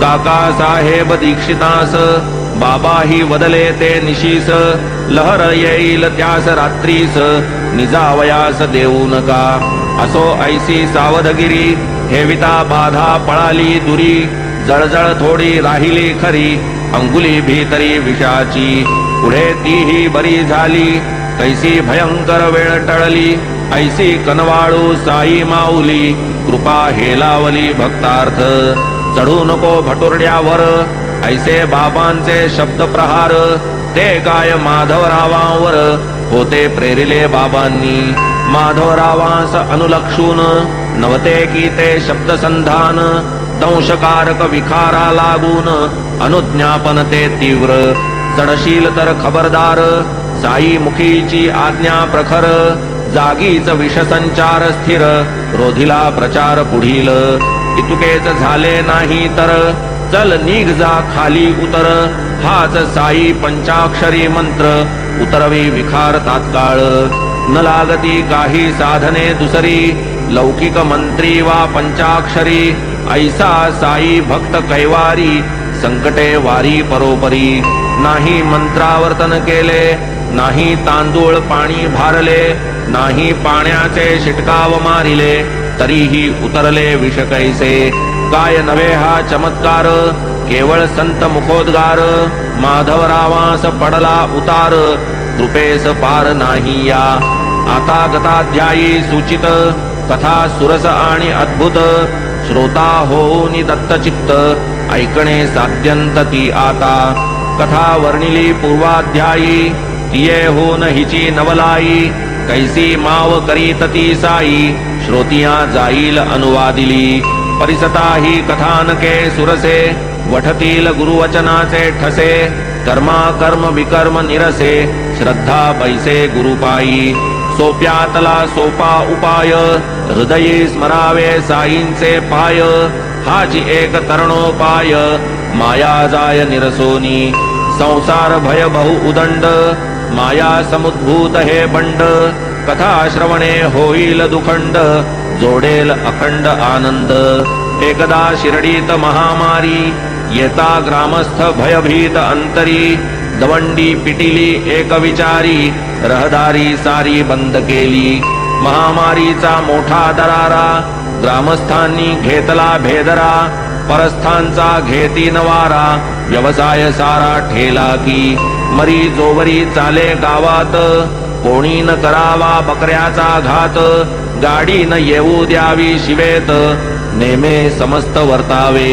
काका साहेब दीक्षितास बाबाही वदले ते निशीस लहर येईल त्यास रात्रीस निजावयास देऊ नका असो ऐसी सावधगिरी हेविता बाधा पळाली दुरी जळजळ थोडी राहिली खरी अंगुली भीतरी विषाची पुढे तीही बरी झाली कैसी भयंकर वेळ टळली ऐसी कनवाळू साई माऊली कृपा हेलावली भक्तार्थ चढू नको भटुरड्यावर ऐसे बाबांचे शब्द प्रहार ते काय माधवरावांवर होते प्रेरिले बाबांनी माधवरावांस अनुलक्षून नवते की ते शब्द संधान दंशकारक विखारा लागून अनुज्ञापन ते तीव्र चढशील तर खबरदार साई मुखीची आज्ञा प्रखर जागीच विषसंचार स्थिर रोधिला प्रचार पुढील इतुकेच झाले नाही तर चल निघ जा खाली उतर हाच साई पंचाक्षरी मंत्र उतरवी विखार तात्काळ न लागती काही साधने दुसरी लौकिक मंत्री वा पंचाक्षरी ऐसा साई भक्त कैवारी संकटे वारी परोपरी नाही मंत्रावर्तन केले नाही तांदूळ पाणी भारले नाही पाण्याचे शिटकाव मारिले तरीही उतरले विष कैसे काय नव्हे हा चमत्कार केवळ संत मुखोद्गार माधवरावास पडला उतार कृपेस पार नाही या आता गताध्यायी सूचित कथा सुरस आणि अद्भुत श्रोता होऊनी दत्तचित्त ऐकणे साध्यंत ती आता कथा वर्णिली पूर्वाध्यायी तिये होन हिची नवलाई कैसी माव करीत ती साई श्रोतिया जाईल अनुवादिली परिसता ही कथानके सुरसे वठतील गुरुवचनाचे ठसे कर्मा कर्म विकर्म निरसे श्रद्धा पैसे गुरुपायी सोप्यातला सोपा उपाय हृदयी स्मरावे साईंचे पाय हाची एक तरणोपाय माया जाय निरसोनी संसार भय बहु उदंड माया समुद्भूत हे बंड कथा श्रवणे होईल दुखंड जोडेल अखंड आनंद एकदा शिर्डीत महामारी येता ग्रामस्थ भयभीत अंतरी दवंडी पिटिली एक विचारी रहदारी सारी बंद केली महामारीचा मोठा दरारा ग्रामस्थांनी घेतला भेदरा परस्थांचा घेती नवारा व्यवसाय सारा ठेला की मरी जोवरी चाले गावात कोणी न करावा बकऱ्याचा घात गाडी न येऊ द्यावी शिवेत नेमे समस्त वर्तावे